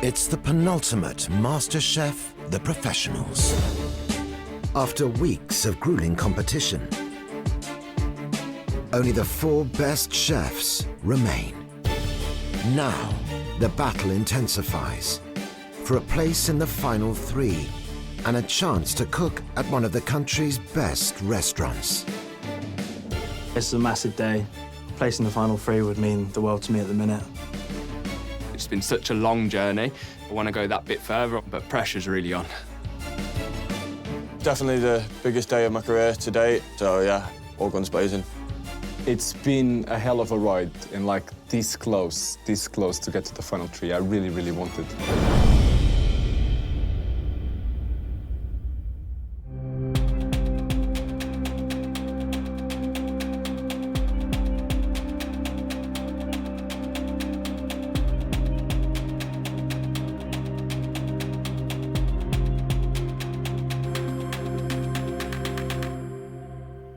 It's the penultimate MasterChef, The Professionals. After weeks of grueling competition, only the 4 best chefs remain. Now, the battle intensifies for a place in the final 3 and a chance to cook at one of the country's best restaurants. It's a massive day. Placing the final 3 would mean the world to me at the minute. It's been such a long journey. I want to go that bit further, but pressure's really on. Definitely the biggest day of my career to date, so yeah, all guns blazing. It's been a hell of a ride, and like this close to get to the final 3. I really, really wanted.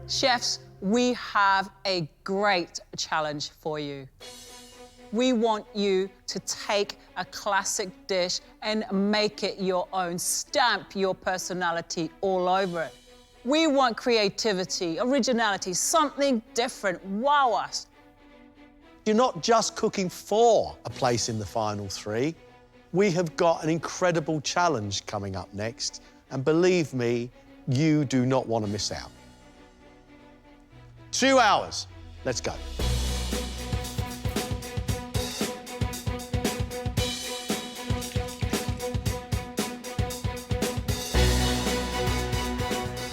Chefs, we have a great challenge for you. We want you to take a classic dish and make it your own, stamp your personality all over it. We want creativity, originality, something different. Wow us. You're not just cooking for a place in the final 3. We have got an incredible challenge coming up next, and believe me, you do not want to miss out. 2 hours. Let's go.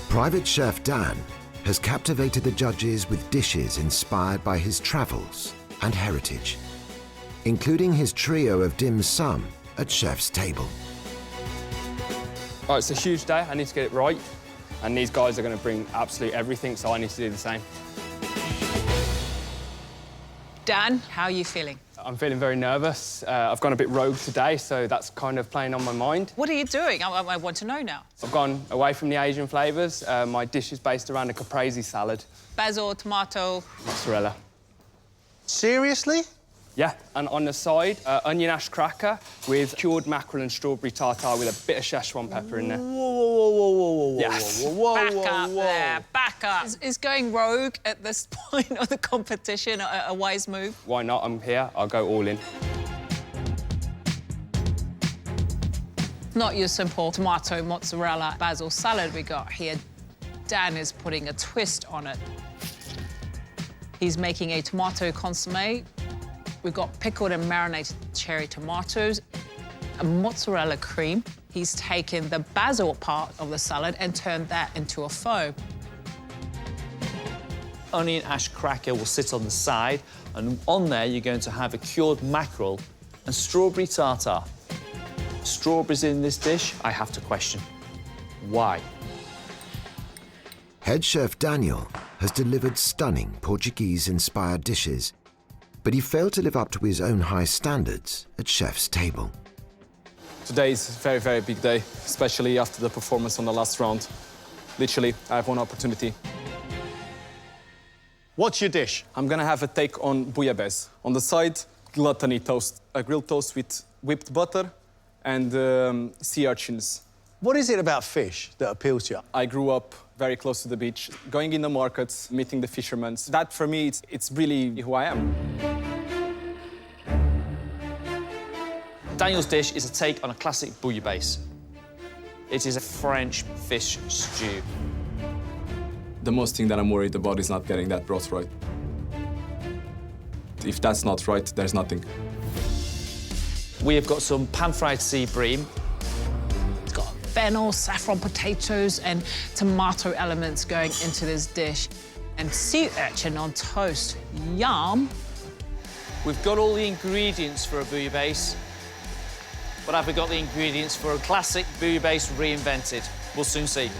Private Chef Dan has captivated the judges with dishes inspired by his travels and heritage, including his trio of dim sum at Chef's table. Oh, it's a huge day. I need to get it right. And these guys are going to bring absolutely everything, so I need to do the same. Dan, how are you feeling? I'm feeling very nervous. I've gone a bit rogue today, so that's kind of playing on my mind. What are you doing? I want to know now. I've gone away from the Asian flavours. My dish is based around a caprese salad. Basil, tomato. Mozzarella. Seriously? Yeah, and on the side, onion ash cracker with cured mackerel and strawberry tartare with a bit of Szechuan pepper in there. Whoa. Yes. Back up there, back up. Is going rogue at this point of the competition a wise move? Why not? I'm here. I'll go all in. Not your simple tomato, mozzarella, basil salad we got here. Dan is putting a twist on it. He's making a tomato consommé. We've got pickled and marinated cherry tomatoes, a mozzarella cream. He's taken the basil part of the salad and turned that into a foam. Onion ash cracker will sit on the side, and on there you're going to have a cured mackerel and strawberry tartare. Strawberries in this dish, I have to question. Why? Head chef Daniel has delivered stunning Portuguese-inspired dishes, but he failed to live up to his own high standards at Chef's table. Today is a very, very big day, especially after the performance on the last round. Literally, I have one opportunity. What's your dish? I'm gonna have a take on bouillabaisse. On the side, gluttony toast, a grilled toast with whipped butter and sea urchins. What is it about fish that appeals to you? I grew up very close to the beach, going in the markets, meeting the fishermen. That, for me, it's really who I am. Daniel's dish is a take on a classic bouillabaisse. It is a French fish stew. The most thing that I'm worried about is not getting that broth right. If that's not right, there's nothing. We have got some pan-fried sea bream. It's got fennel, saffron potatoes and tomato elements going into this dish. And sea urchin on toast. Yum. We've got all the ingredients for a bouillabaisse, but have we got the ingredients for a classic bouillabaisse reinvented? We'll soon see.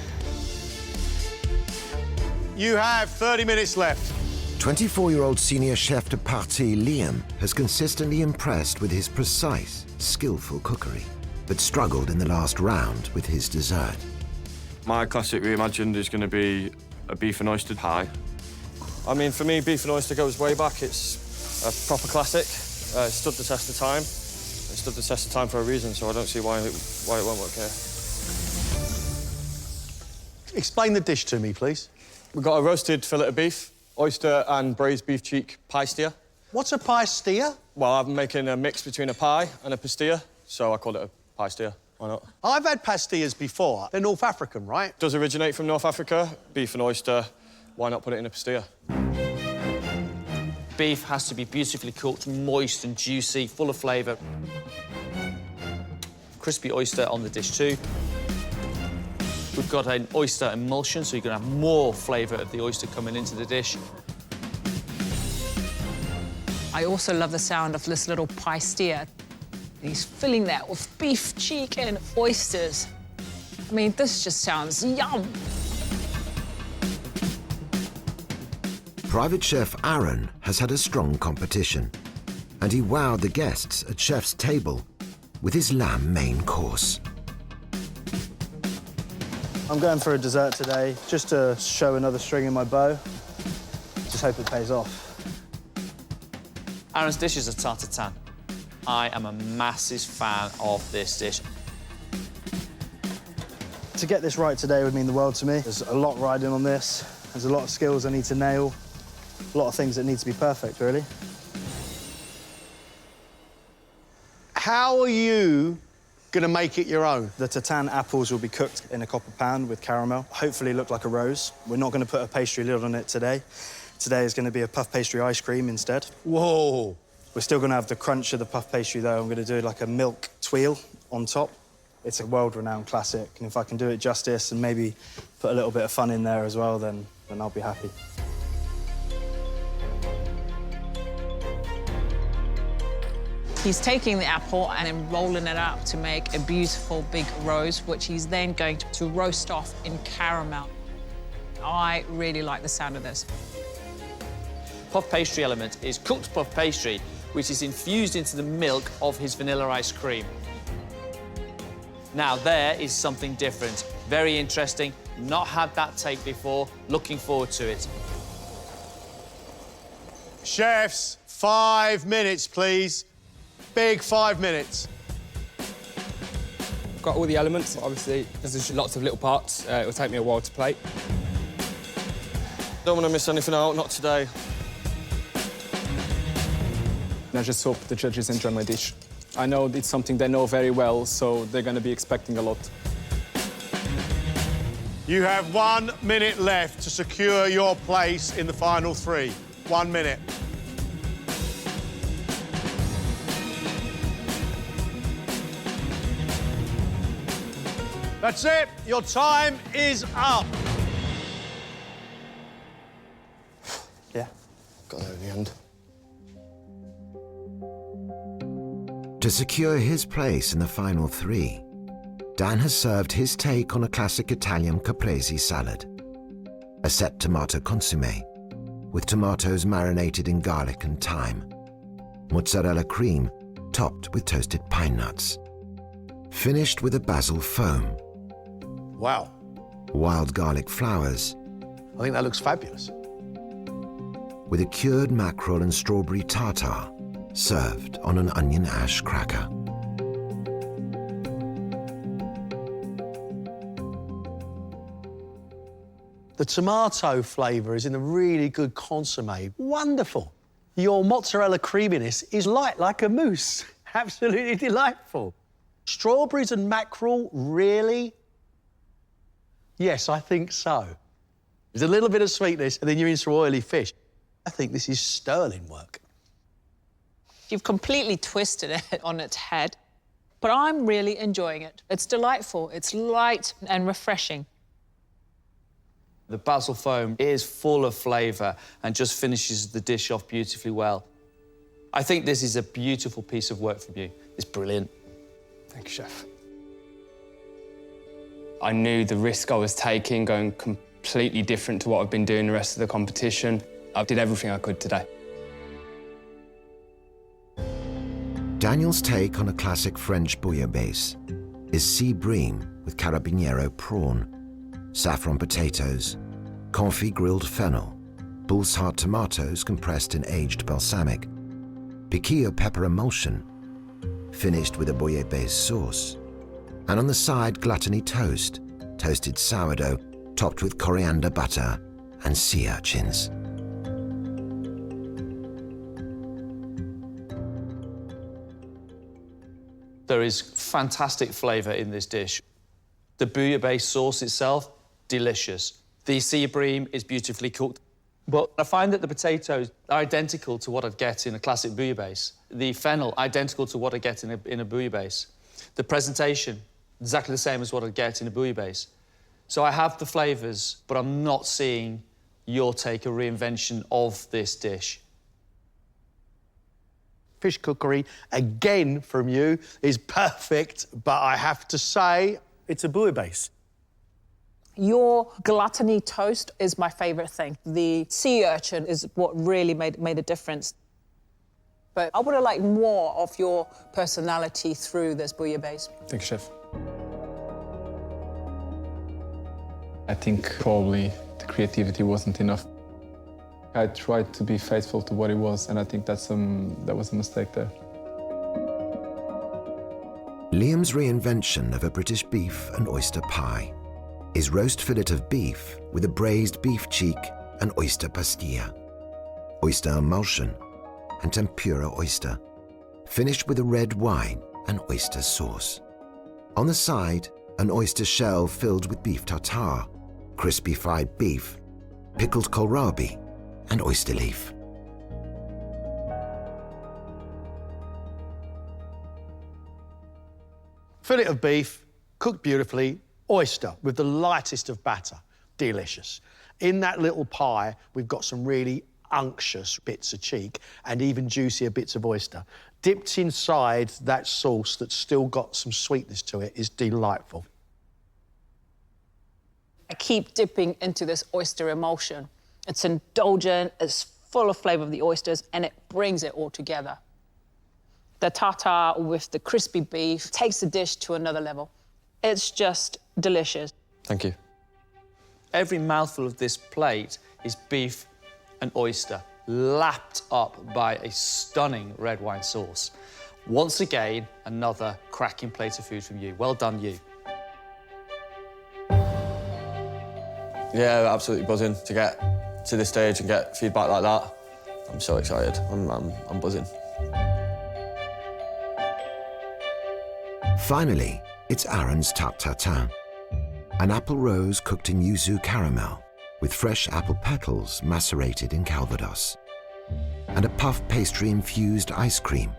You have 30 minutes left. 24-year-old senior chef de partie Liam has consistently impressed with his precise, skillful cookery, but struggled in the last round with his dessert. My classic reimagined is going to be a beef and oyster pie. I mean, for me, beef and oyster goes way back. It's a proper classic. It stood the test of time. It stood the test of time for a reason, so I don't see why it won't work here. Explain the dish to me, please. We've got a roasted fillet of beef, oyster and braised beef cheek pie steer. What's a pie steer? Well, I'm making a mix between a pie and a pastilla, so I call it a pie steer. Why not? I've had pastillas before. They're North African, right? Does originate from North Africa, beef and oyster. Why not put it in a pastilla? Beef has to be beautifully cooked, moist and juicy, full of flavour. Crispy oyster on the dish too. We've got an oyster emulsion, so you're going to have more flavour of the oyster coming into the dish. I also love the sound of this little pie steer. He's filling that with beef cheek and oysters. I mean, this just sounds yum. Private chef Aaron has had a strong competition, and he wowed the guests at chef's table with his lamb main course. I'm going for a dessert today, just to show another string in my bow. Just hope it pays off. Aaron's dish is a tartare. I am a massive fan of this dish. To get this right today would mean the world to me. There's a lot riding on this. There's a lot of skills I need to nail. A lot of things that need to be perfect, really. How are you going to make it your own? The tartan apples will be cooked in a copper pan with caramel. Hopefully look like a rose. We're not going to put a pastry lid on it today. Today is going to be a puff pastry ice cream instead. Whoa. We're still going to have the crunch of the puff pastry, though. I'm going to do like a milk tweel on top. It's a world-renowned classic, and if I can do it justice and maybe put a little bit of fun in there as well, then I'll be happy. He's taking the apple and then rolling it up to make a beautiful big rose, which he's then going to roast off in caramel. I really like the sound of this. Puff pastry element is cooked puff pastry, which is infused into the milk of his vanilla ice cream. Now, there is something different. Very interesting. Not had that take before. Looking forward to it. Chefs, 5 minutes, please. Big 5 minutes. Got all the elements, obviously, there's lots of little parts. It will take me a while to plate. Don't want to miss anything out, not today. I just hope the judges enjoy my dish. I know it's something they know very well, so they're going to be expecting a lot. You have 1 minute left to secure your place in the final 3. 1 minute. That's it. Your time is up. Yeah. Got there in the end. To secure his place in the final 3, Dan has served his take on a classic Italian caprese salad, a set tomato consommé with tomatoes marinated in garlic and thyme, mozzarella cream topped with toasted pine nuts, finished with a basil foam, Wow. wild garlic flowers, I think that looks fabulous. with a cured mackerel and strawberry tartare served on an onion ash cracker. The tomato flavour is in a really good consommé. Wonderful. Your mozzarella creaminess is light like a mousse. Absolutely delightful. Strawberries and mackerel, really? Yes, I think so. There's a little bit of sweetness, and then you're into oily fish. I think this is sterling work. You've completely twisted it on its head, but I'm really enjoying it. It's delightful, it's light and refreshing. The basil foam is full of flavour and just finishes the dish off beautifully well. I think this is a beautiful piece of work from you. It's brilliant. Thank you, Chef. I knew the risk I was taking, going completely different to what I've been doing the rest of the competition. I did everything I could today. Daniel's take on a classic French bouillabaisse is sea bream with carabiniero prawn, saffron potatoes, confit grilled fennel, bull's heart tomatoes compressed in aged balsamic, piquillo pepper emulsion, finished with a bouillabaisse sauce. And on the side, gluttony toast, toasted sourdough, topped with coriander butter and sea urchins. There is fantastic flavour in this dish. The bouillabaisse sauce itself, delicious. The sea bream is beautifully cooked. But I find that the potatoes are identical to what I'd get in a classic bouillabaisse. The fennel, identical to what I get in a bouillabaisse. The presentation, exactly the same as what I'd get in a bouillabaisse. So I have the flavours, but I'm not seeing your take, a reinvention of this dish. Fish cookery, again from you, is perfect, but I have to say, it's a bouillabaisse. Your gluttony toast is my favourite thing. The sea urchin is what really made a difference. But I would have liked more of your personality through this bouillabaisse. Thank you, chef. I think probably the creativity wasn't enough. I tried to be faithful to what it was, and I think that was a mistake there. Liam's reinvention of a British beef and oyster pie is roast fillet of beef with a braised beef cheek and oyster pastilla, oyster emulsion and tempura oyster, finished with a red wine and oyster sauce. On the side, an oyster shell filled with beef tartare, crispy fried beef, pickled kohlrabi and oyster leaf. Fillet of beef, cooked beautifully, oyster with the lightest of batter, delicious. In that little pie, we've got some really unctuous bits of cheek and even juicier bits of oyster. Dipped inside that sauce that's still got some sweetness to it is delightful. I keep dipping into this oyster emulsion. It's indulgent, it's full of flavour of the oysters, and it brings it all together. The tartare with the crispy beef takes the dish to another level. It's just delicious. Thank you. Every mouthful of this plate is beef and oyster, lapped up by a stunning red wine sauce. Once again, another cracking plate of food from you. Well done, you. Yeah, absolutely buzzing to get to this stage and get feedback like that. I'm so excited. I'm buzzing. Finally, it's Aaron's tarte tatin, an apple rose cooked in yuzu caramel with fresh apple petals macerated in Calvados, and a puff pastry-infused ice cream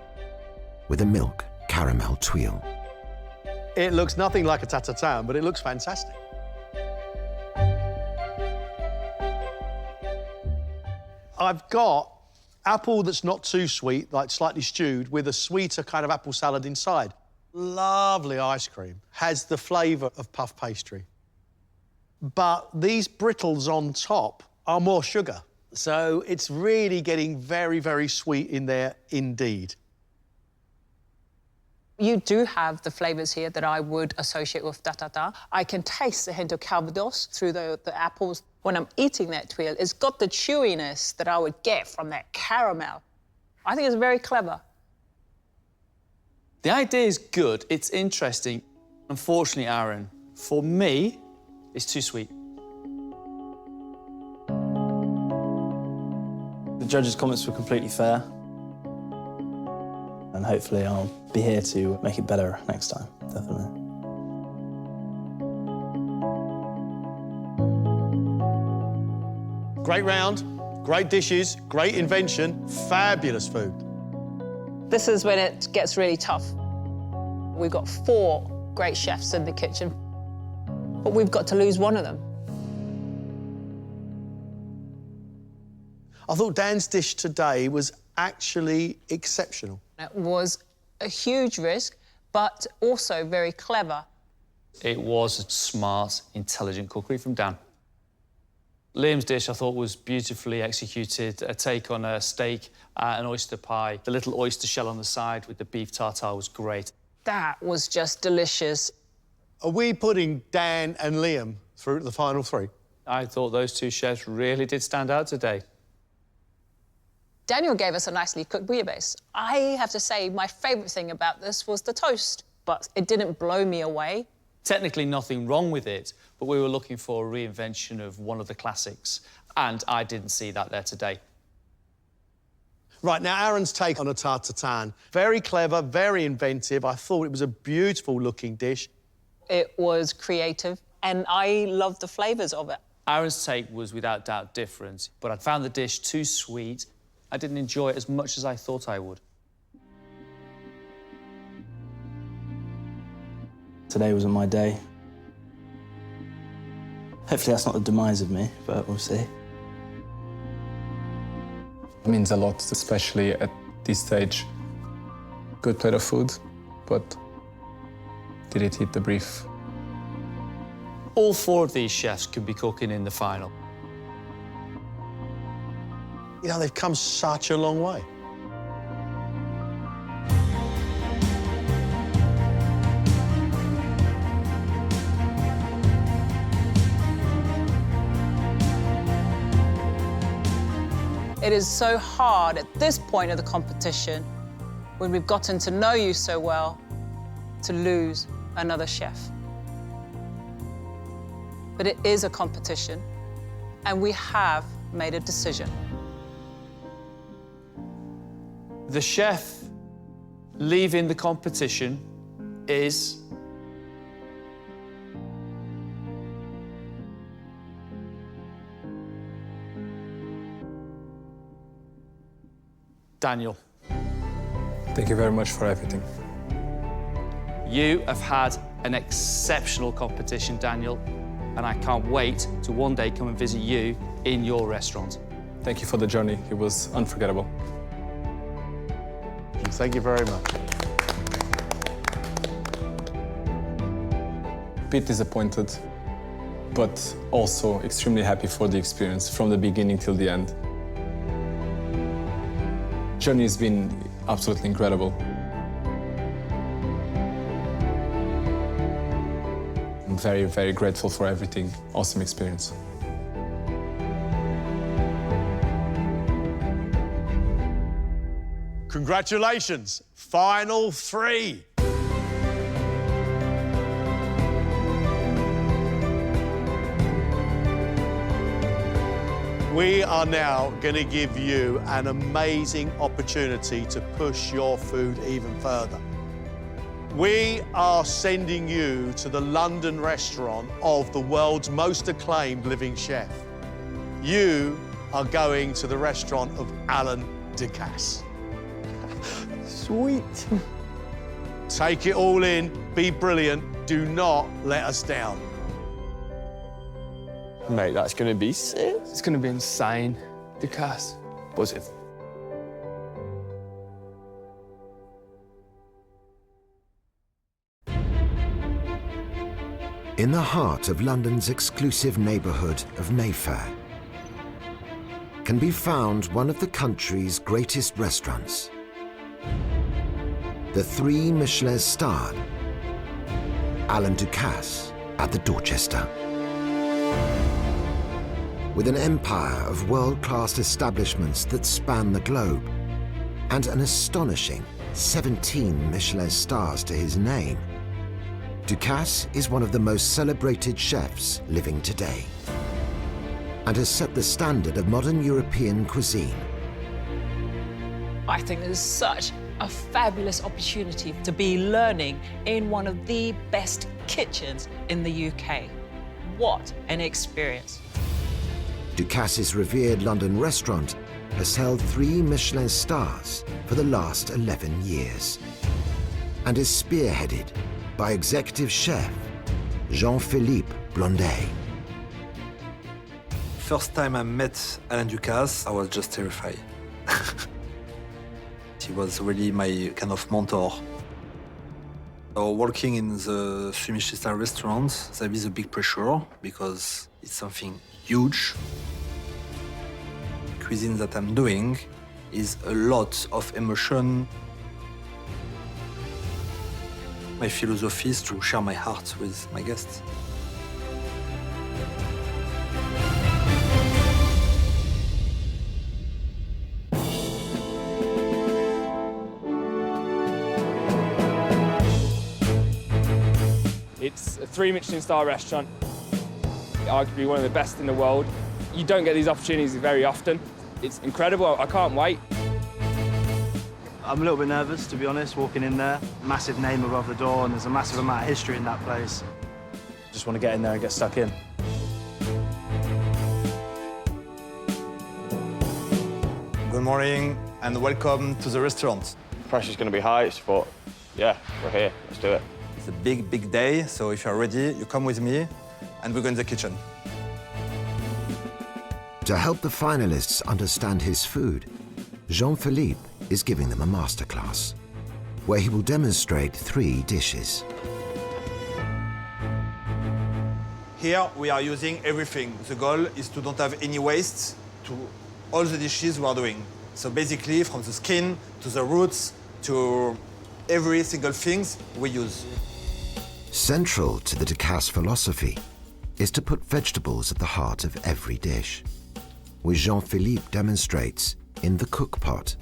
with a milk caramel tuile. It looks nothing like a tarte-tatin, but it looks fantastic. I've got apple that's not too sweet, like slightly stewed, with a sweeter kind of apple salad inside. Lovely ice cream, has the flavour of puff pastry. But these brittles on top are more sugar. So it's really getting very, very sweet in there indeed. You do have the flavours here that I would associate with tartare. I can taste the hint of Calvados through the apples. When I'm eating that tuile, it's got the chewiness that I would get from that caramel. I think it's very clever. The idea is good, it's interesting. Unfortunately, Aaron, for me, it's too sweet. The judges' comments were completely fair. And hopefully I'll be here to make it better next time, definitely. Great round, great dishes, great invention, fabulous food. This is when it gets really tough. We've got 4 great chefs in the kitchen, but we've got to lose one of them. I thought Dan's dish today was actually exceptional. It was a huge risk, but also very clever. It was a smart, intelligent cookery from Dan. Liam's dish, I thought, was beautifully executed. A take on a steak, an oyster pie. The little oyster shell on the side with the beef tartare was great. That was just delicious. Are we putting Dan and Liam through to the final 3? I thought those 2 chefs really did stand out today. Daniel gave us a nicely cooked bouillabaisse. I have to say my favourite thing about this was the toast, but it didn't blow me away. Technically nothing wrong with it, but we were looking for a reinvention of one of the classics, and I didn't see that there today. Right, now Aaron's take on a tarte tatin. Very clever, very inventive. I thought it was a beautiful-looking dish. It was creative, and I loved the flavours of it. Aaron's take was without doubt different, but I found the dish too sweet. I didn't enjoy it as much as I thought I would. Today wasn't my day. Hopefully that's not the demise of me, but we'll see. It means a lot, especially at this stage. Good plate of food, but did it hit the brief? All four of these chefs could be cooking in the final. You know, they've come such a long way. It is so hard at this point of the competition, when we've gotten to know you so well, to lose another chef. But it is a competition, and we have made a decision. The chef leaving the competition is... Daniel. Thank you very much for everything. You have had an exceptional competition, Daniel, and I can't wait to one day come and visit you in your restaurant. Thank you for the journey. It was unforgettable. Thank you very much. A bit disappointed, but also extremely happy for the experience from the beginning till the end. Journey has been absolutely incredible. I'm very, very grateful for everything. Awesome experience. Congratulations, final three. We are now going to give you an amazing opportunity to push your food even further. We are sending you to the London restaurant of the world's most acclaimed living chef. You are going to the restaurant of Alain Ducasse. Sweet. Take it all in, be brilliant, do not let us down. Mate, that's going to be sick. It's going to be insane. Ducasse. Buzzing. In the heart of London's exclusive neighbourhood of Mayfair can be found one of the country's greatest restaurants, the three-Michelin-starred Alain Ducasse at the Dorchester. With an empire of world-class establishments that span the globe and an astonishing 17 Michelin stars to his name, Ducasse is one of the most celebrated chefs living today and has set the standard of modern European cuisine. I think this is such a fabulous opportunity to be learning in one of the best kitchens in the UK. What an experience. Ducasse's revered London restaurant has held 3 Michelin stars for the last 11 years and is spearheaded by executive chef Jean-Philippe Blondet. First time I met Alain Ducasse, I was just terrified. He was really my kind of mentor. Working in the three-Michelin-starred restaurant, there is a big pressure because it's something huge. The cuisine that I'm doing is a lot of emotion. My philosophy is to share my heart with my guests. It's a 3-Michelin-star restaurant, arguably one of the best in the world. You don't get these opportunities very often. It's incredible. I can't wait. I'm a little bit nervous, to be honest, walking in there. Massive name above the door, and there's a massive amount of history in that place. Just want to get in there and get stuck in. Good morning and welcome to the restaurant. Pressure's going to be high, but yeah, we're here. Let's do it. It's a big, big day, so if you're ready, you come with me and we go in the kitchen. To help the finalists understand his food, Jean-Philippe is giving them a masterclass, where he will demonstrate 3 dishes. Here we are using everything. The goal is to don't have any waste to all the dishes we are doing. So basically, from the skin to the roots to every single thing we use. Central to the Ducasse philosophy is to put vegetables at the heart of every dish, which Jean-Philippe demonstrates in the cook pot,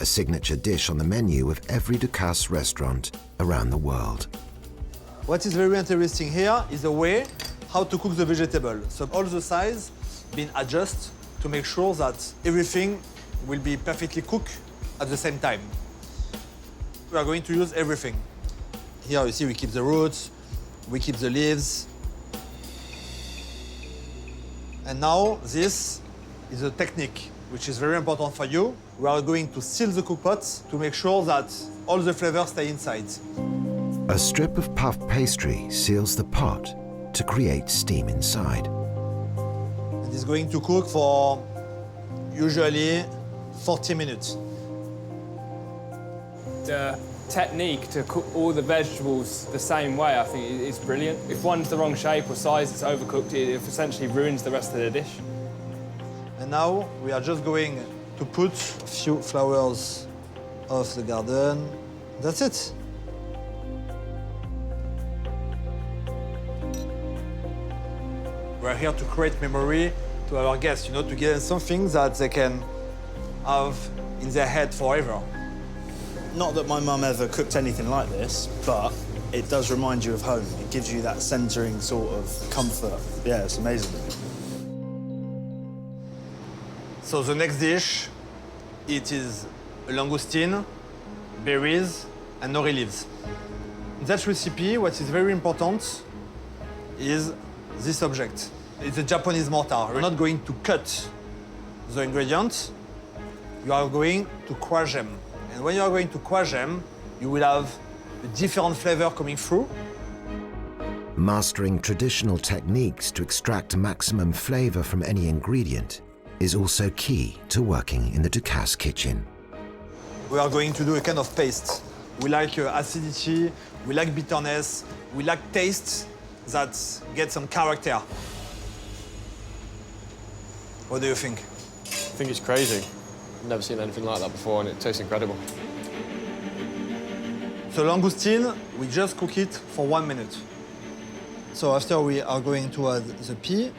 a signature dish on the menu of every Ducasse restaurant around the world. What is very interesting here is the way how to cook the vegetable. So all the sides being adjusted to make sure that everything will be perfectly cooked at the same time. We are going to use everything. Here you see we keep the roots, we keep the leaves. And now this is a technique which is very important for you. We are going to seal the cook pot to make sure that all the flavors stay inside. A strip of puff pastry seals the pot to create steam inside. It is going to cook for usually 40 minutes. The technique to cook all the vegetables the same way, I think, is brilliant. If one's the wrong shape or size, it's overcooked, it essentially ruins the rest of the dish. And now we are just going to put a few flowers of the garden. That's it. We're here to create memory to our guests, you know, to give them something that they can have in their head forever. Not that my mum ever cooked anything like this, but it does remind you of home. It gives you that centering sort of comfort. Yeah, it's amazing. So the next dish, it is a langoustine, berries, and nori leaves. In that recipe, what is very important is this object. It's a Japanese mortar. You're not going to cut the ingredients, you are going to crush them. And when you are going to crush them, you will have a different flavor coming through. Mastering traditional techniques to extract maximum flavor from any ingredient is also key to working in the Ducasse kitchen. We are going to do a kind of paste. We like acidity, we like bitterness, we like taste that gets some character. What do you think? I think it's crazy. I've never seen anything like that before, and it tastes incredible. So langoustine, we just cook it for 1 minute. So after we are going to add the pea.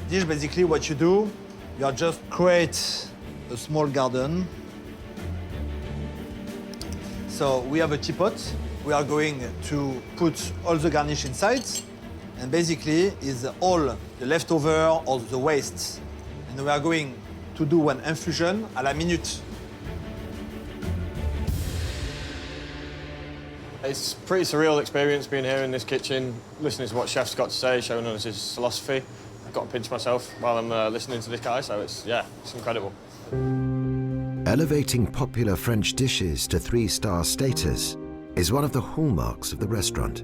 This basically what you do, you are just create a small garden. So we have a teapot. We are going to put all the garnish inside, and basically is all the leftover or the waste. And we are going to do one infusion à la minute. It's a pretty surreal experience being here in this kitchen, listening to what chef's got to say, showing us his philosophy. I've got to pinch myself while I'm listening to this guy, so it's incredible. Elevating popular French dishes to 3-star status is one of the hallmarks of the restaurant.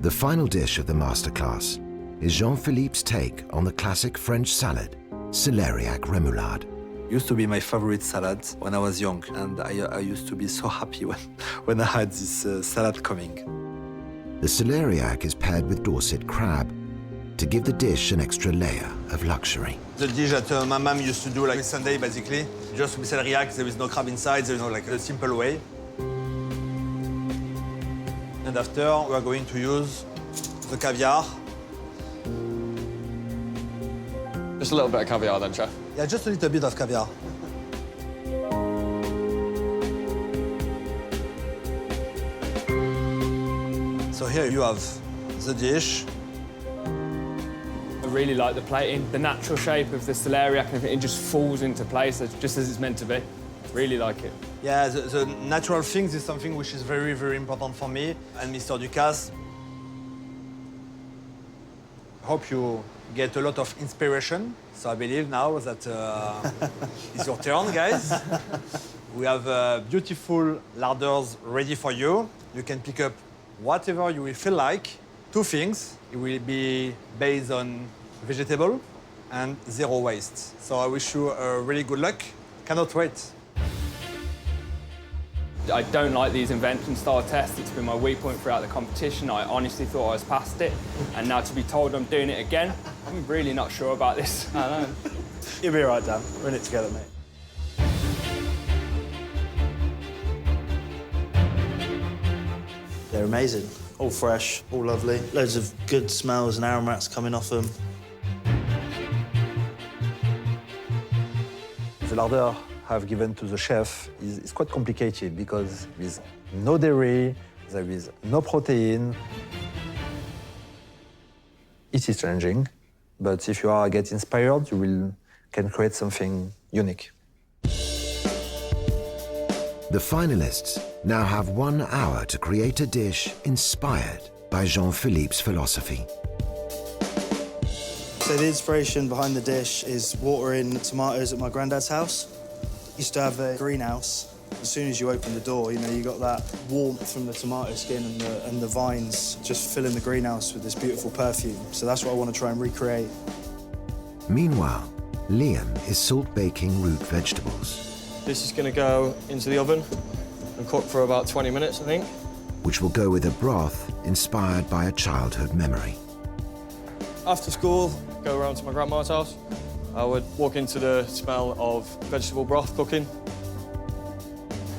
The final dish of the masterclass is Jean-Philippe's take on the classic French salad, celeriac remoulade. Used to be my favorite salad when I was young, and I used to be so happy when I had this salad coming. The celeriac is paired with Dorset crab to give the dish an extra layer of luxury. The dish that my mom used to do like Sunday, basically. Just with celeriac, there is no crab inside, there is no like a simple way. And after, we are going to use the caviar. Just a little bit of caviar then, chef. Yeah, just a little bit of caviar. So here you have the dish. I really like the plating, the natural shape of the celeriac, and it just falls into place just as it's meant to be. Really like it. Yeah, the natural things is something which is very, very important for me and Mr. Ducasse. Hope you get a lot of inspiration. So I believe now that it's your turn, guys. We have beautiful larders ready for you. You can pick up whatever you will feel like. Two things. It will be based on vegetable and zero waste. So I wish you really good luck. Cannot wait. I don't like these invention style tests. It's been my weak point throughout the competition. I honestly thought I was past it. And now to be told I'm doing it again, I'm really not sure about this. I don't know. You'll be all right, Dan. We're in it together, mate. They're amazing. All fresh, all lovely. Loads of good smells and aromats coming off them. The larder I've given to the chef is quite complicated because there is no dairy, there is no protein. It is challenging, but if you get inspired, can create something unique. The finalists now have 1 hour to create a dish inspired by Jean-Philippe's philosophy. So the inspiration behind the dish is watering tomatoes at my granddad's house. Used to have a greenhouse. As soon as you open the door, you know, you got that warmth from the tomato skin and the vines just filling the greenhouse with this beautiful perfume. So that's what I want to try and recreate. Meanwhile, Liam is salt baking root vegetables, This is going to go into the oven and cook for about 20 minutes, I think. which will go with a broth inspired by a childhood memory. After school, go around to my grandma's house. I would walk into the smell of vegetable broth cooking.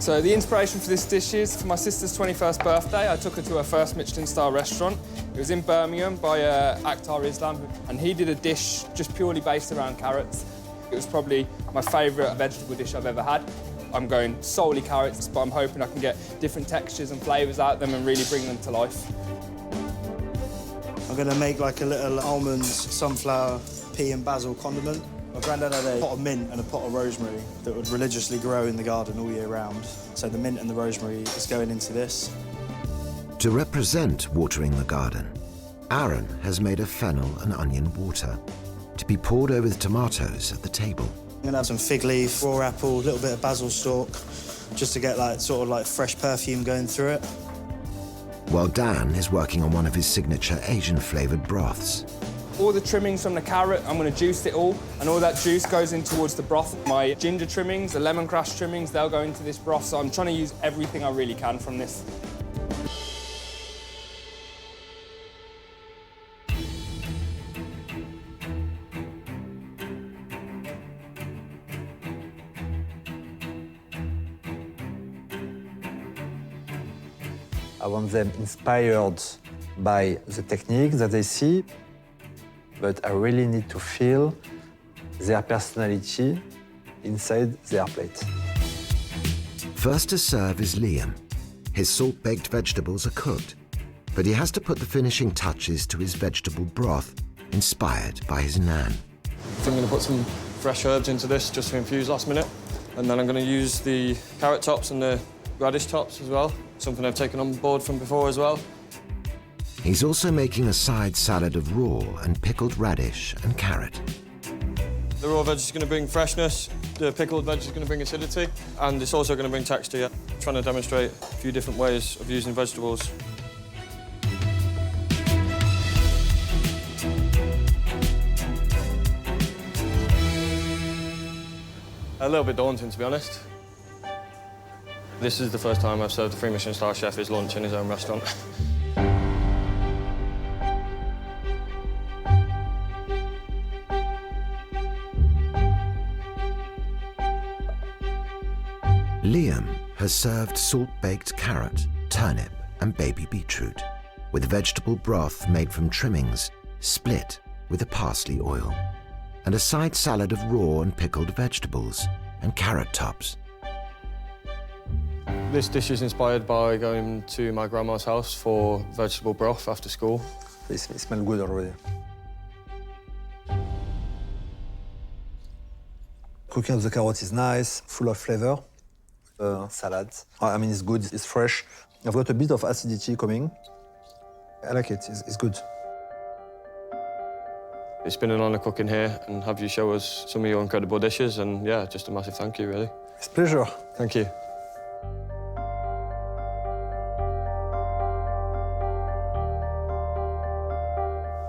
So the inspiration for this dish is for my sister's 21st birthday. I took her to her first Michelin-star restaurant. It was in Birmingham by Akhtar Islam, and he did a dish just purely based around carrots. It was probably my favourite vegetable dish I've ever had. I'm going solely carrots, but I'm hoping I can get different textures and flavours out of them and really bring them to life. I'm going to make like a little almond, sunflower, pea and basil condiment. My granddad had a pot of mint and a pot of rosemary that would religiously grow in the garden all year round. So the mint and the rosemary is going into this. To represent watering the garden, Aaron has made a fennel and onion water to be poured over the tomatoes at the table. I'm going to have some fig leaf, raw apple, a little bit of basil stalk, just to get like sort of like fresh perfume going through it. While Dan is working on one of his signature Asian-flavoured broths. All the trimmings from the carrot, I'm going to juice it all, and all that juice goes in towards the broth. My ginger trimmings, the lemongrass trimmings, they'll go into this broth, so I'm trying to use everything I really can from this. I want them inspired by the technique that they see, but I really need to feel their personality inside their plate. First to serve is Liam. His salt-baked vegetables are cooked, but he has to put the finishing touches to his vegetable broth, inspired by his nan. So I'm going to put some fresh herbs into this just to infuse last minute. And then I'm going to use the carrot tops and the radish tops as well, something I've taken on board from before as well. He's also making a side salad of raw and pickled radish and carrot. The raw veg is going to bring freshness, the pickled veg is going to bring acidity, and it's also going to bring texture. Yeah. Trying to demonstrate a few different ways of using vegetables. A little bit daunting, to be honest. This is the first time I've served a three-Michelin-star chef his lunch in his own restaurant. Liam has served salt-baked carrot, turnip and baby beetroot with vegetable broth made from trimmings split with a parsley oil, and a side salad of raw and pickled vegetables and carrot tops. This dish is inspired by going to my grandma's house for vegetable broth after school. It smells good already. Cooking of the carrot is nice, full of flavor. Salad. I mean, it's good, it's fresh. I've got a bit of acidity coming. I like it, it's good. It's been an honour cooking here and have you show us some of your incredible dishes, and yeah, just a massive thank you, really. It's a pleasure. Thank you.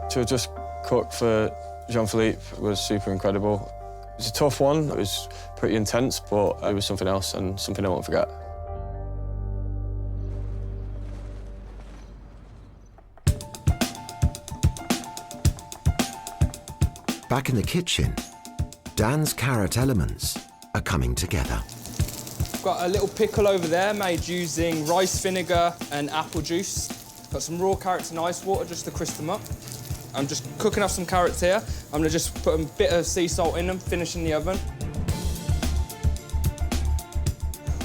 To just cook for Jean-Philippe was super incredible. It was a tough one, it was pretty intense, but it was something else and something I won't forget. Back in the kitchen, Dan's carrot elements are coming together. I've got a little pickle over there made using rice vinegar and apple juice. Got some raw carrots in ice water just to crisp them up. I'm just cooking off some carrots here. I'm gonna just put a bit of sea salt in them, finish in the oven.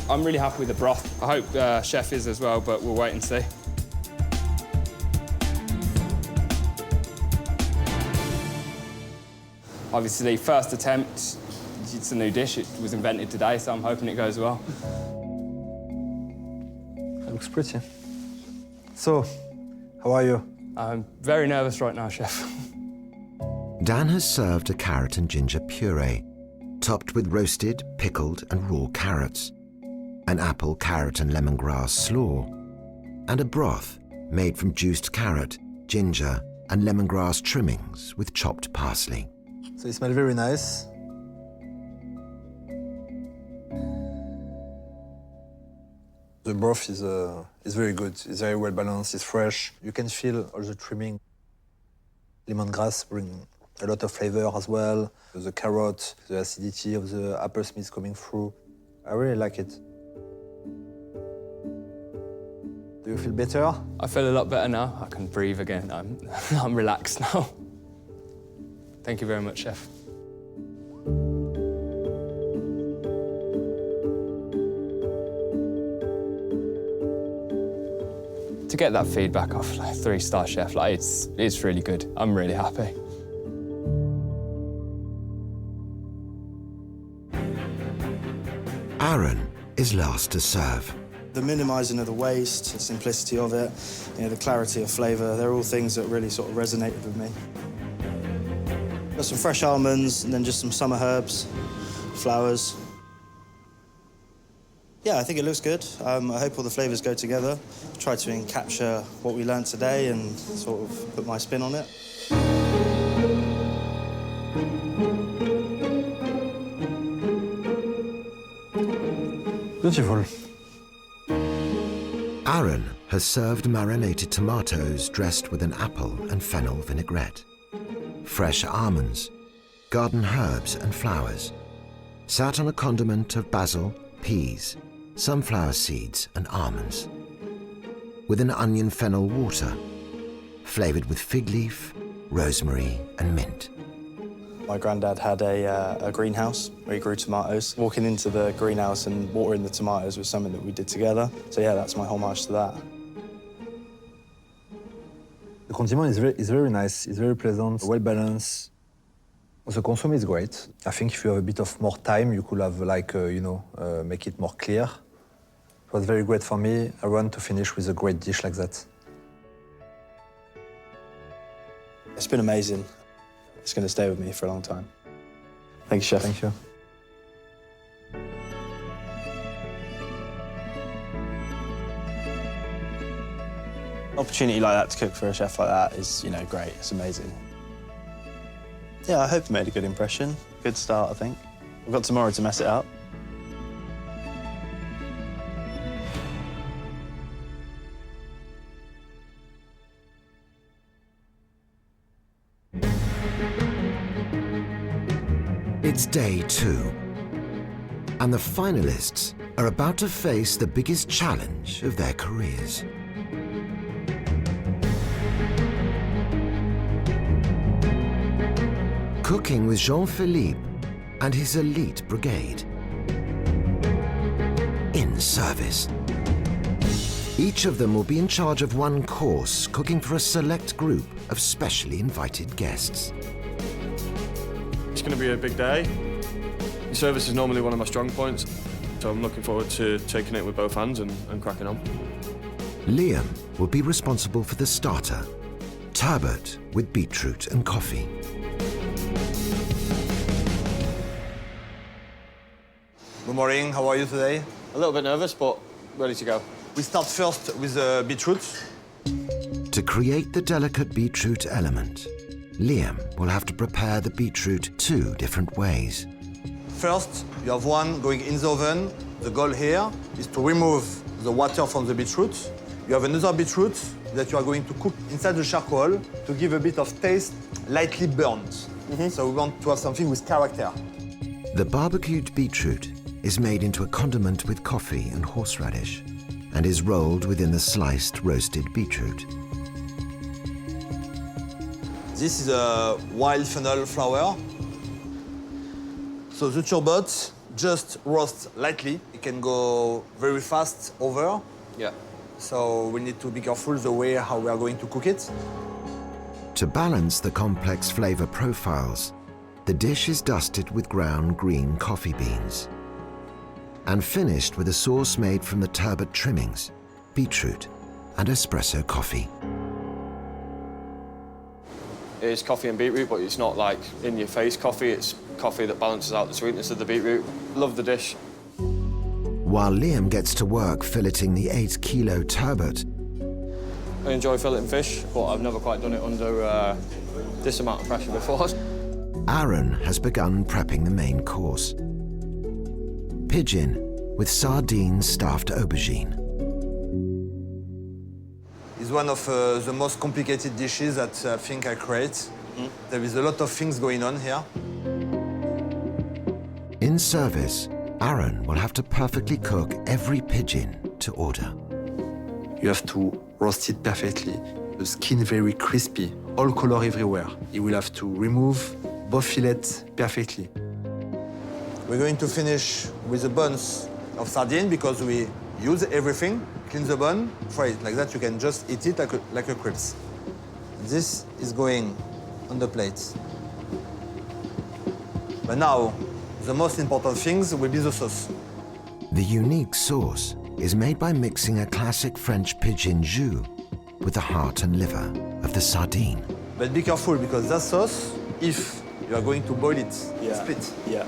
I'm really happy with the broth. I hope Chef is as well, but we'll wait and see. Obviously, first attempt, it's a new dish. It was invented today, so I'm hoping it goes well. It looks pretty. So, how are you? I'm very nervous right now, Chef. Dan has served a carrot and ginger puree, topped with roasted, pickled and raw carrots, an apple, carrot and lemongrass slaw, and a broth made from juiced carrot, ginger and lemongrass trimmings with chopped parsley. So it smells very nice. The broth is very good. It's very well balanced. It's fresh. You can feel all the trimming. Lemongrass bring a lot of flavor as well. The carrot, the acidity of the apple is coming through. I really like it. Do you feel better? I feel a lot better now. I can breathe again. I'm relaxed now. Thank you very much, Chef. To get that feedback off like 3-star chef, like it's really good. I'm really happy. Aaron is last to serve. The minimising of the waste, the simplicity of it, the clarity of flavour, they're all things that really sort of resonated with me. Got some fresh almonds and then just some summer herbs, flowers. Yeah, I think it looks good. I hope all the flavours go together. Try to capture what we learned today and sort of put my spin on it. Beautiful. Aaron has served marinated tomatoes dressed with an apple and fennel vinaigrette, fresh almonds, garden herbs and flowers, sat on a condiment of basil, peas, sunflower seeds and almonds, with an onion fennel water, flavoured with fig leaf, rosemary and mint. My granddad had a greenhouse where he grew tomatoes. Walking into the greenhouse and watering the tomatoes was something that we did together. So yeah, that's my homage to that. The condiment is very nice. It's very pleasant, well balanced. The consommé is great. I think if you have a bit of more time, you could have make it more clear. It was very great for me. I want to finish with a great dish like that. It's been amazing. It's going to stay with me for a long time. Thank you, Chef. Thank you. Opportunity like that to cook for a chef like that is, great. It's amazing. Yeah, I hope I made a good impression. Good start, I think. We've got tomorrow to mess it up. It's day 2, and the finalists are about to face the biggest challenge of their careers. Cooking with Jean-Philippe and his elite brigade in service. Each of them will be in charge of one course, cooking for a select group of specially invited guests. It's going to be a big day. Service is normally one of my strong points, so I'm looking forward to taking it with both hands and cracking on. Liam will be responsible for the starter, turbot with beetroot and coffee. Good morning, how are you today? A little bit nervous, but ready to go. We start first with the beetroot. To create the delicate beetroot element, Liam will have to prepare the beetroot 2 different ways. First, you have one going in the oven. The goal here is to remove the water from the beetroot. You have another beetroot that you are going to cook inside the charcoal to give a bit of taste, lightly burnt. So we want to have something with character. The barbecued beetroot is made into a condiment with coffee and horseradish and is rolled within the sliced roasted beetroot. This is a wild fennel flower. So the turbot just roasts lightly. It can go very fast over. Yeah. So we need to be careful the way how we are going to cook it. To balance the complex flavor profiles, the dish is dusted with ground green coffee beans and finished with a sauce made from the turbot trimmings, beetroot, and espresso coffee. It's coffee and beetroot, but it's not like in-your-face coffee. It's coffee that balances out the sweetness of the beetroot. Love the dish. While Liam gets to work filleting the 8-kilo turbot, I enjoy filleting fish, but I've never quite done it under this amount of pressure before. Aaron has begun prepping the main course. Pigeon with sardines stuffed aubergine. It's one of the most complicated dishes that I think I create. There is a lot of things going on here. In service, Aaron will have to perfectly cook every pigeon to order. You have to roast it perfectly. The skin very crispy, all color everywhere. You will have to remove both fillets perfectly. We're going to finish with the buns of sardine because we use everything. Clean the bun, fry it. Like that, you can just eat it like a crisp. This is going on the plate. But now, the most important things will be the sauce. The unique sauce is made by mixing a classic French pigeon jus with the heart and liver of the sardine. But be careful because that sauce, if you are going to boil it, split. Yeah.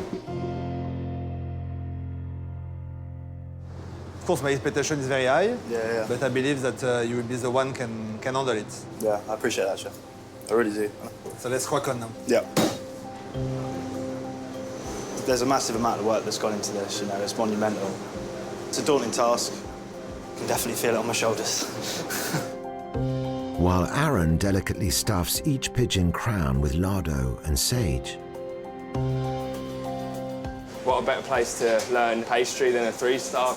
Of course, my expectation is very high, Yeah. but I believe that you will be the one can handle it. Yeah, I appreciate that, Chef. I really do. So let's crack on now. Yeah. There's a massive amount of work that's gone into this, you know, it's monumental. It's a daunting task. I can definitely feel it on my shoulders. While Aaron delicately stuffs each pigeon crown with lardo and sage. What a better place to learn pastry than a 3-star.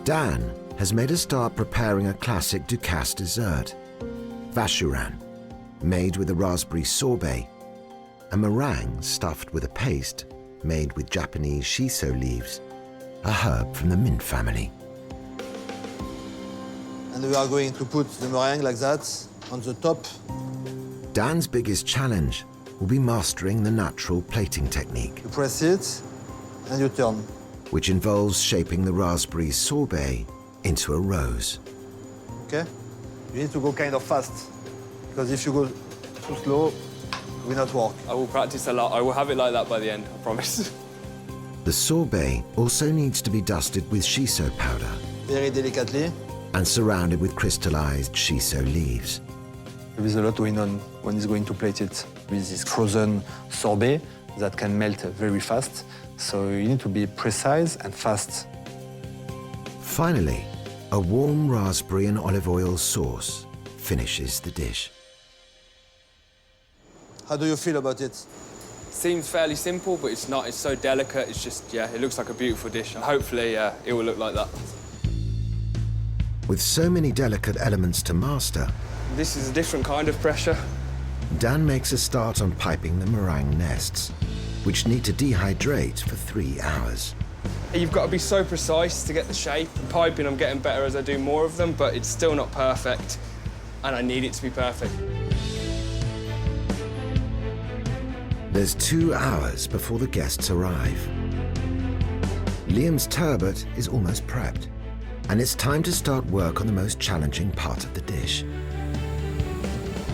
Dan has made a start preparing a classic Ducasse dessert, vachuran, made with a raspberry sorbet, a meringue stuffed with a paste made with Japanese shiso leaves, a herb from the mint family. And we are going to put the meringue like that on the top. Dan's biggest challenge will be mastering the natural plating technique. You press it and you turn. Which involves shaping the raspberry sorbet into a rose. Okay? You need to go kind of fast, because if you go too slow, it will not work. I will practice a lot. I will have it like that by the end, I promise. The sorbet also needs to be dusted with shiso powder Very delicately. and surrounded with crystallized shiso leaves. There is a lot going on when he's going to plate it with this frozen sorbet that can melt very fast. So you need to be precise and fast. Finally, a warm raspberry and olive oil sauce finishes the dish. How do you feel about it? Seems fairly simple, but it's not. It's so delicate. It's just, yeah, it looks like a beautiful dish. And hopefully, it will look like that. With so many delicate elements to master, This is a different kind of pressure. Dan makes a start on piping the meringue nests, which need to dehydrate for 3 hours. You've got to be so precise to get the shape. The piping, I'm getting better as I do more of them, but it's still not perfect, and I need it to be perfect. There's 2 hours before the guests arrive. Liam's turbot is almost prepped, and it's time to start work on the most challenging part of the dish.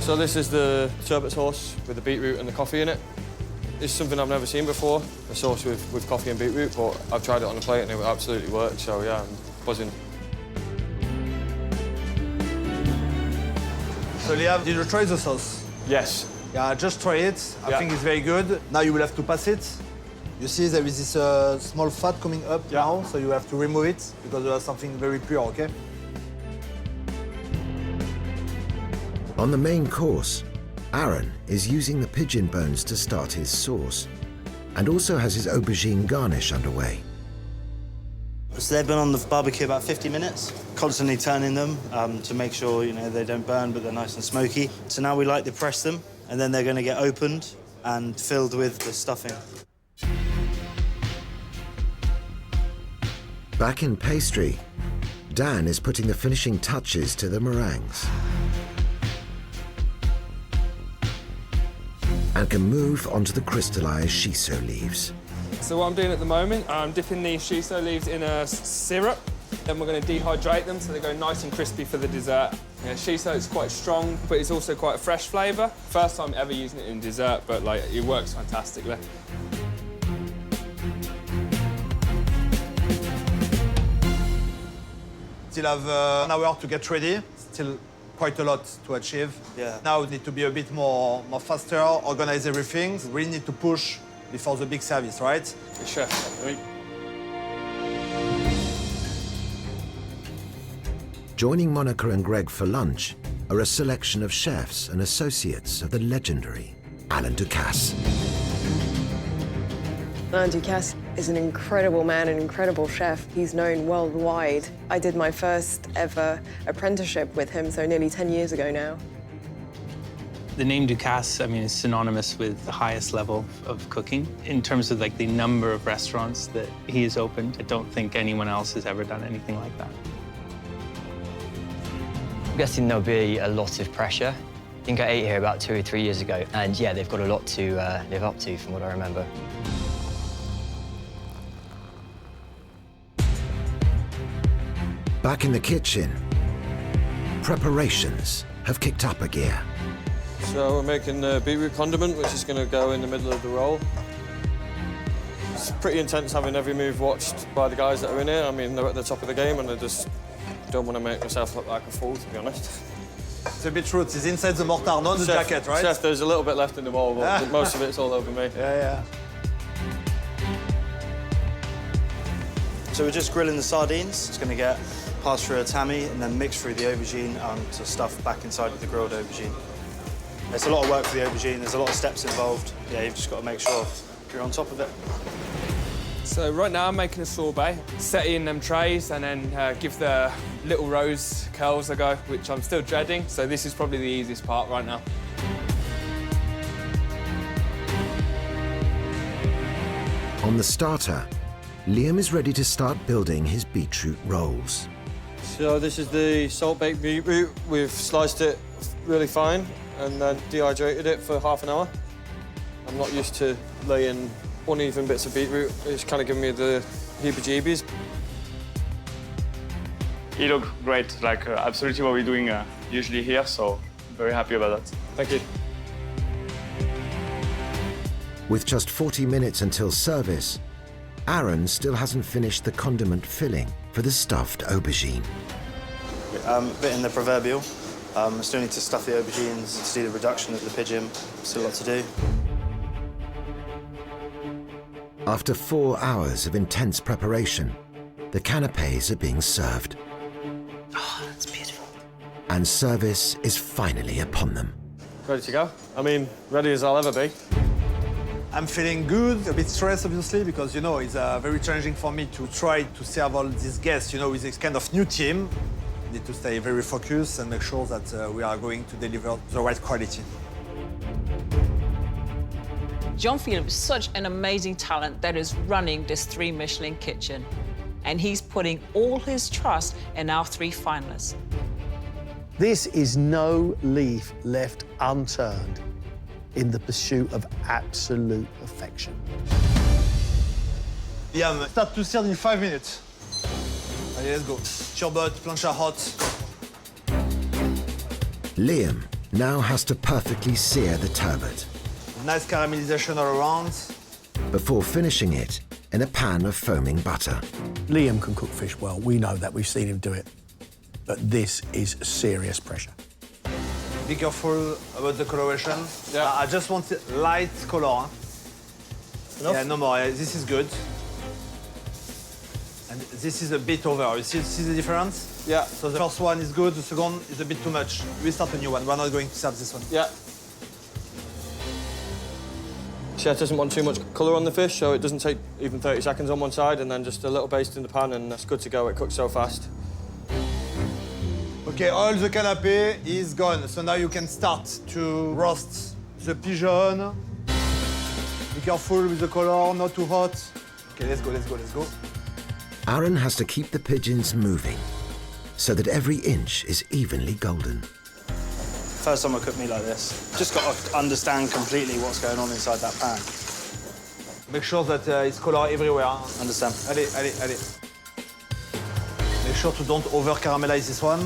So this is the turbot sauce with the beetroot and the coffee in it. It's something I've never seen before, a sauce with coffee and beetroot, but I've tried it on a plate and it absolutely works, so yeah, I'm buzzing. So Liam, did you try the sauce? Yes. Yeah, just try it. I think it's very good. Now you will have to pass it. You see there is this small fat coming up now, so you have to remove it because you have something very pure, okay? On the main course, Aaron is using the pigeon bones to start his sauce, and also has his aubergine garnish underway. So they've been on the barbecue about 50 minutes, constantly turning them to make sure, you know, they don't burn, but they're nice and smoky. So now we lightly press them, and then they're going to get opened and filled with the stuffing. Back in pastry, Dan is putting the finishing touches to the meringues, and can move onto the crystallized shiso leaves. So what I'm doing at the moment, I'm dipping these shiso leaves in a syrup. Then we're going to dehydrate them so they go nice and crispy for the dessert. Yeah, shiso is quite strong, but it's also quite a fresh flavour. First time ever using it in dessert, but like it works fantastically. Still have an hour to get ready. Still quite a lot to achieve. Yeah. Now we need to be a bit more faster, organize everything. We really need to push before the big service, right? Yes, chef. Oui. Joining Monica and Greg for lunch are a selection of chefs and associates of the legendary Alain Ducasse. Alain Ducasse is an incredible man, an incredible chef. He's known worldwide. I did my first ever apprenticeship with him, so nearly 10 years ago now. The name Ducasse, I mean, is synonymous with the highest level of cooking. In terms of like the number of restaurants that he has opened, I don't think anyone else has ever done anything like that. I'm guessing there'll be a lot of pressure. I think I ate here about 2 or 3 years ago, and yeah, they've got a lot to live up to from what I remember. Back in the kitchen, preparations have kicked up a gear. So we're making the beetroot condiment, which is going to go in the middle of the roll. It's pretty intense having every move watched by the guys that are in here. I mean, they're at the top of the game and I just don't want to make myself look like a fool, to be honest. It's a bit true. It's inside the mortar, not the jacket, right? Chef, there's a little bit left in the bowl, but most of it's all over me. Yeah. So we're just grilling the sardines. It's going to get passed through a tammy and then mixed through the aubergine to stuff back inside of the grilled aubergine. It's a lot of work for the aubergine. There's a lot of steps involved. Yeah, you've just got to make sure you're on top of it. So right now I'm making a sorbet, set in them trays and then give the little rose curls a go, which I'm still dreading. So this is probably the easiest part right now. On the starter, Liam is ready to start building his beetroot rolls. So this is the salt-baked beetroot. We've sliced it really fine and then dehydrated it for half an hour. I'm not used to laying uneven bits of beetroot. It's kind of giving me the heebie-jeebies. It looked great, like absolutely what we're doing usually here, so very happy about that. Thank you. With just 40 minutes until service, Aaron still hasn't finished the condiment filling for the stuffed aubergine. Bit in the proverbial. I still need to stuff the aubergines to do the reduction of the pigeon. Still a lot to do. After 4 hours of intense preparation, the canapés are being served. Oh, that's beautiful. And service is finally upon them. Ready to go? I mean, ready as I'll ever be. I'm feeling good, a bit stressed, obviously, because, you know, it's very challenging for me to try to serve all these guests, you know, with this kind of new team. I need to stay very focused and make sure that we are going to deliver the right quality. Jean-Philippe is such an amazing talent that is running this 3 Michelin kitchen. And he's putting all his trust in our 3 finalists. This is no leaf left unturned in the pursuit of absolute perfection. Liam, start to serve in 5 minutes. Allez, let's go. Turbot, plancha hot. Liam now has to perfectly sear the turbot Nice caramelization all around. before finishing it in a pan of foaming butter. Liam can cook fish well. We know that. We've seen him do it. But this is serious pressure. Be careful about the coloration. Yeah. I just want light color. Huh? Enough? Yeah, no more. This is good. And this is a bit over. You see the difference? Yeah. So the first one is good, the second is a bit too much. We start a new one. We're not going to serve this one. Yeah. Chef doesn't want too much colour on the fish, so it doesn't take even 30 seconds on one side, and then just a little baste in the pan, and that's good to go. It cooks so fast. Okay, all the canapé is gone. So now you can start to roast the pigeon. Be careful with the color, not too hot. Okay, let's go, let's go, let's go. Aaron has to keep the pigeons moving so that every inch is evenly golden. First time I cooked meat like this. Just got to understand completely what's going on inside that pan. Make sure that it's color everywhere. Understand. Allez, allez, allez. Make sure to don't over-caramelize this one.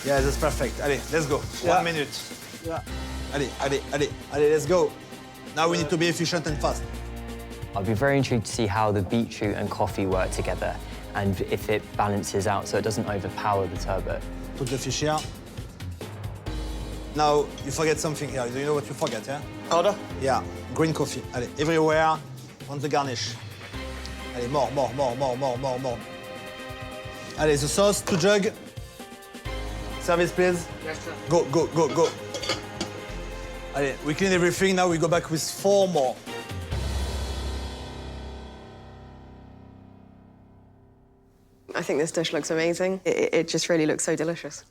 Yeah, that's perfect. Allez, let's go. Yeah. 1 minute. Yeah. Allez, allez, allez. Allez, let's go. Now we need to be efficient and fast. I'd be very intrigued to see how the beetroot and coffee work together and if it balances out so it doesn't overpower the turbot. Put the fish here. Now, you forget something here. Do you know what you forget, yeah? Powder? Yeah, green coffee. Allez, everywhere on the garnish. Allez, more, more, more, more, more, more, more. Allez, the sauce, 2 jug. Service, please. Yes, sir. Go, go, go, go. Allez, we clean everything. Now we go back with 4 more. I think this dish looks amazing. It just really looks so delicious.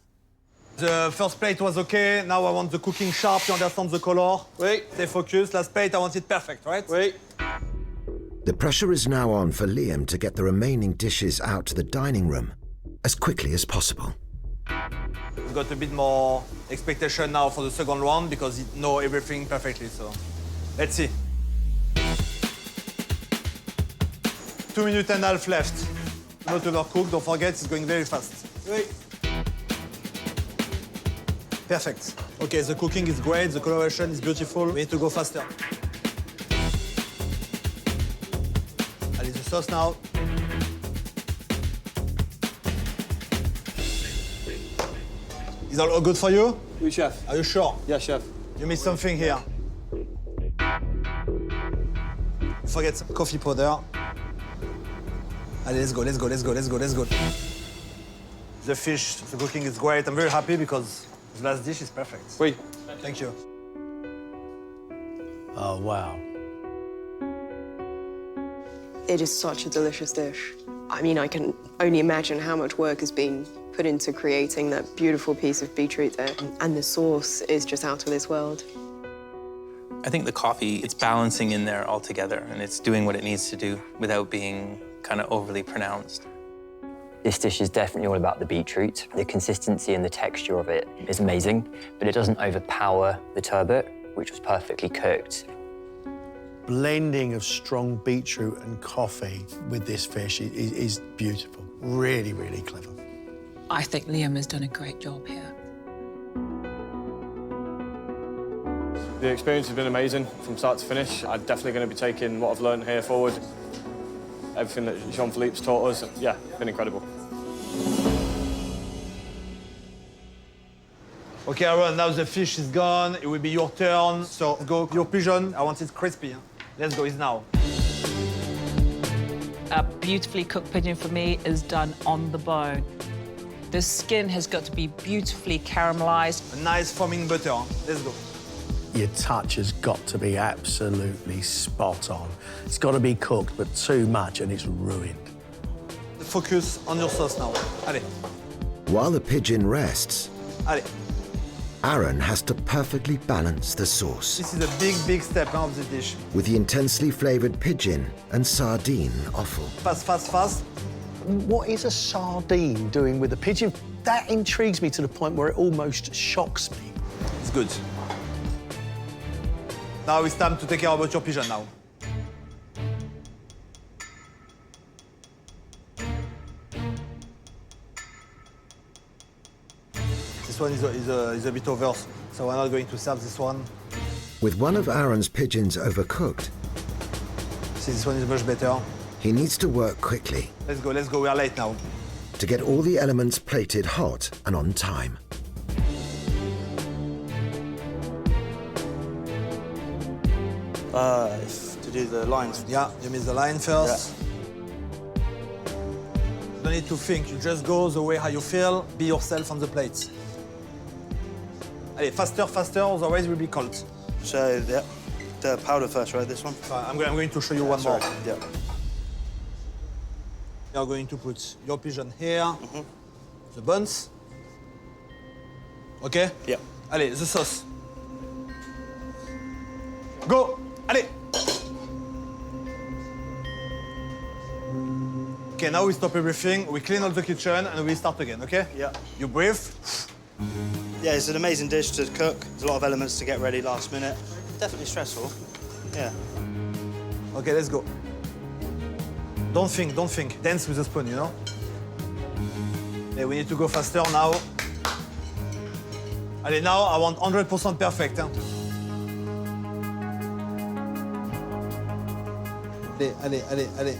The first plate was okay. Now I want the cooking sharp. You understand the color? Wait. Stay focused. Last plate, I want it perfect, right? Wait. The pressure is now on for Liam to get the remaining dishes out to the dining room as quickly as possible. We've got a bit more expectation now for the second round because it knows everything perfectly, so let's see. 2 minutes and a half left. Not overcooked, don't forget, it's going very fast. Wait. Perfect. Okay, the cooking is great, the coloration is beautiful. We need to go faster. Allez, the sauce now. Is all good for you? Oui, chef. Are you sure? Yeah, chef. You missed something here. Forget some coffee powder. Allez, let's go, let's go, let's go, let's go, let's go. The fish, the cooking is great. I'm very happy because the last dish is perfect. Oui. Thank you. Oh, wow. It is such a delicious dish. I mean, I can only imagine how much work has been put into creating that beautiful piece of beetroot there. And the sauce is just out of this world. I think the coffee, it's balancing in there altogether, and it's doing what it needs to do without being kind of overly pronounced. This dish is definitely all about the beetroot. The consistency and the texture of it is amazing, but it doesn't overpower the turbot, which was perfectly cooked. Blending of strong beetroot and coffee with this fish is beautiful. Really, really clever. I think Liam has done a great job here. The experience has been amazing from start to finish. I'm definitely going to be taking what I've learned here forward. Everything that Jean-Philippe's taught us, yeah, been incredible. Okay, Aaron, now the fish is gone. It will be your turn. So go, your pigeon. I want it crispy. Huh? Let's go, it's now. A beautifully cooked pigeon for me is done on the bone. The skin has got to be beautifully caramelized. A nice foaming butter. Huh? Let's go. Your touch has got to be absolutely spot on. It's got to be cooked, but too much and it's ruined. Focus on your sauce now. Allez. While the pigeon rests, Allez. Aaron has to perfectly balance the sauce This is a big, big step of this dish. with the intensely flavoured pigeon and sardine offal. Fast, fast, fast. What is a sardine doing with a pigeon? That intrigues me to the point where it almost shocks me. It's good. Now it's time to take care about your pigeon now. This one is a bit over, so we're not going to serve this one. With one of Aaron's pigeons overcooked, See, this one is much better. he needs to work quickly Let's go, we are late now. to get all the elements plated hot and on time. To do the lines. Yeah, you miss the line first. Don't need to think, you just go the way how you feel, be yourself on the plate. Allez, faster, faster, otherwise it will be cold. So, yeah, the powder first, right, this one? I'm going to show you one more. Yeah. You're going to put your pigeon here, the buns. Okay? Yeah. Allez, the sauce. Go! Allez! Okay, now we stop everything, we clean all the kitchen, and we start again, okay? Yeah. You breathe. Yeah, it's an amazing dish to cook. There's a lot of elements to get ready last minute. Definitely stressful. Yeah. Okay, let's go. Don't think, don't think. Dance with the spoon, you know? Okay, we need to go faster now. Allez, now I want 100% perfect. Hein? Allez, allez, allez, allez.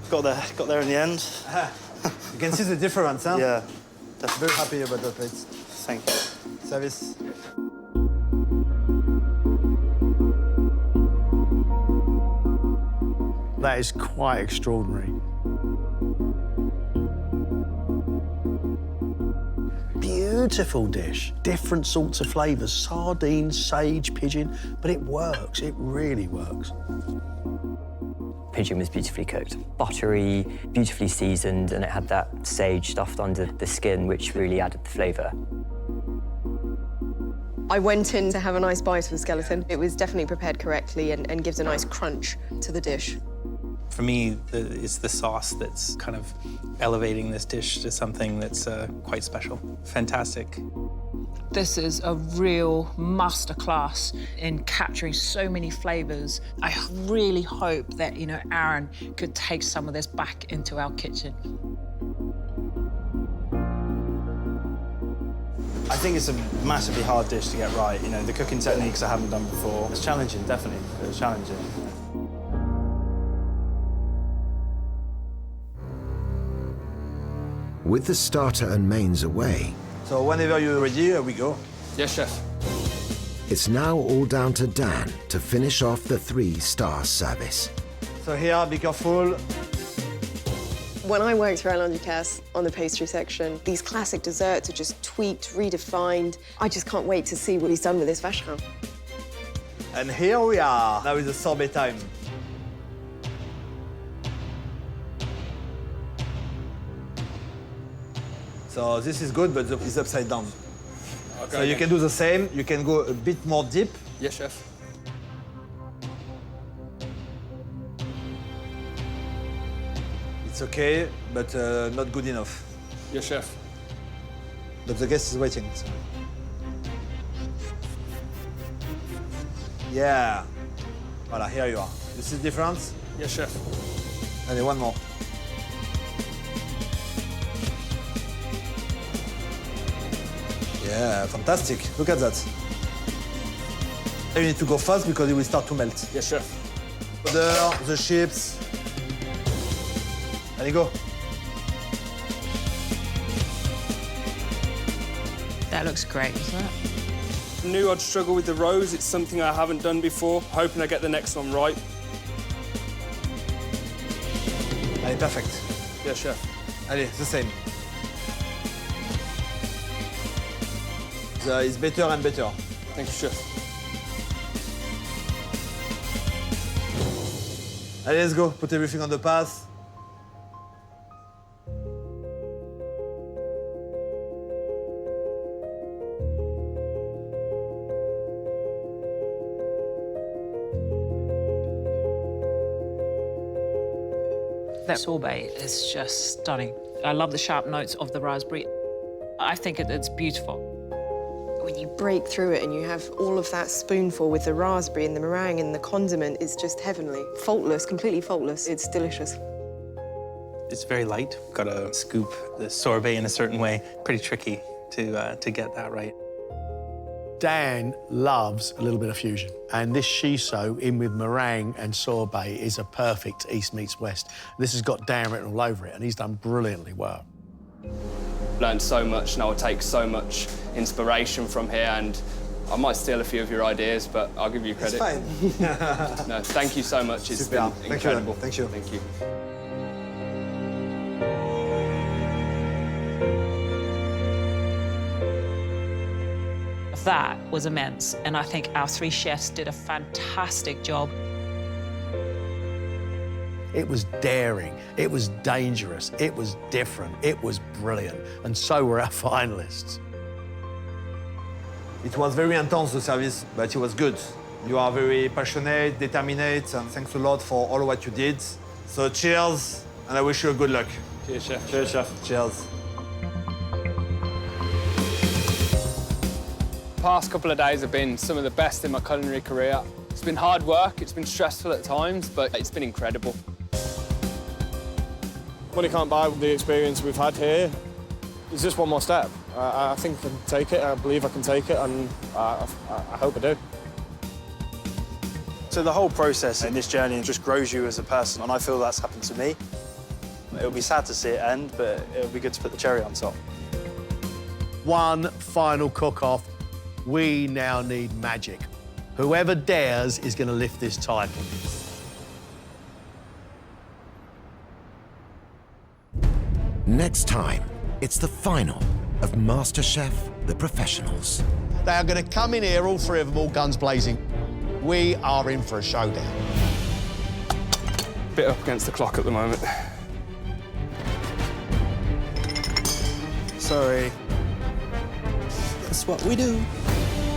Got there in the end. You can see the difference, huh? Yeah. Very happy about that plate. Thank you. Service. That is quite extraordinary. Beautiful dish. Different sorts of flavours. Sardines, sage, pigeon. But it works. It really works. Pigeon was beautifully cooked. Buttery, beautifully seasoned, and it had that sage stuffed under the skin, which really added the flavour. I went in to have a nice bite of the skeleton. It was definitely prepared correctly and gives a nice crunch to the dish. For me, it's the sauce that's kind of elevating this dish to something that's quite special. Fantastic. This is a real masterclass in capturing so many flavors. I really hope that, you know, Aaron could take some of this back into our kitchen. I think it's a massively hard dish to get right. You know, the cooking techniques I haven't done before. It's challenging, definitely. It was challenging. With the starter and mains away, So whenever you're ready, we go. Yes, chef. it's now all down to Dan to finish off the 3-star service. So here, be careful. When I worked for Alain Ducasse on the pastry section, these classic desserts are just tweaked, redefined. I just can't wait to see what he's done with this vacherin. And here we are. Now is the sorbet time. So this is good, but it's upside down. Okay, So you can do the same. You can go a bit more deep. Yes, chef. It's okay, but not good enough. Yes, chef. But the guest is waiting. So. Yeah. Voilà, here you are. You see the difference? Yes, chef. Allez, one more. Yeah, fantastic. Look at that. You need to go fast because it will start to melt. Yes, chef. The chips. Allez, go. That looks great, doesn't it? Knew I'd struggle with the rose. It's something I haven't done before. Hoping I get the next one right. Allez, perfect. Yes, chef. Allez, the same. It's better and better. Thank you, chef. Allez, let's go. Put everything on the path. That sorbet is just stunning. I love the sharp notes of the raspberry. I think it's beautiful. When you break through it and you have all of that spoonful with the raspberry and the meringue and the condiment, it's just heavenly. Faultless, completely faultless. It's delicious. It's very light. Got to scoop the sorbet in a certain way. Pretty tricky to get that right. Dan loves a little bit of fusion, and this shiso in with meringue and sorbet is a perfect East meets West. This has got Dan written all over it, and he's done brilliantly well. Learned so much, and I'll take so much inspiration from here, and I might steal a few of your ideas, but I'll give you credit. It's fine. No, thank you so much. It's been incredible. Thank you. Thank you. That was immense, and I think our 3 chefs did a fantastic job. It was daring, it was dangerous, it was different, it was brilliant, and so were our finalists. It was very intense, the service, but it was good. You are very passionate, determined, and thanks a lot for all what you did. So cheers, and I wish you good luck. Cheers, chef. Cheers, chef. Cheers. The past couple of days have been some of the best in my culinary career. It's been hard work, it's been stressful at times, but it's been incredible. Money can't buy the experience we've had here. It's just one more step. I think I can take it, I believe I can take it, and I hope I do. So the whole process in this journey just grows you as a person, and I feel that's happened to me. It'll be sad to see it end, but it'll be good to put the cherry on top. One final cook-off. We now need magic. Whoever dares is going to lift this title. Next time, it's the final of MasterChef The Professionals. They are going to come in here, all 3 of them, all guns blazing. We are in for a showdown. Bit up against the clock at the moment. Sorry. That's what we do.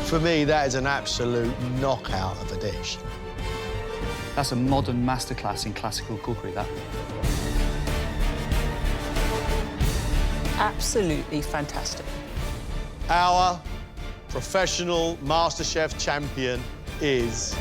For me, that is an absolute knockout of a dish. That's a modern masterclass in classical cookery, that. Absolutely fantastic. Our professional MasterChef champion is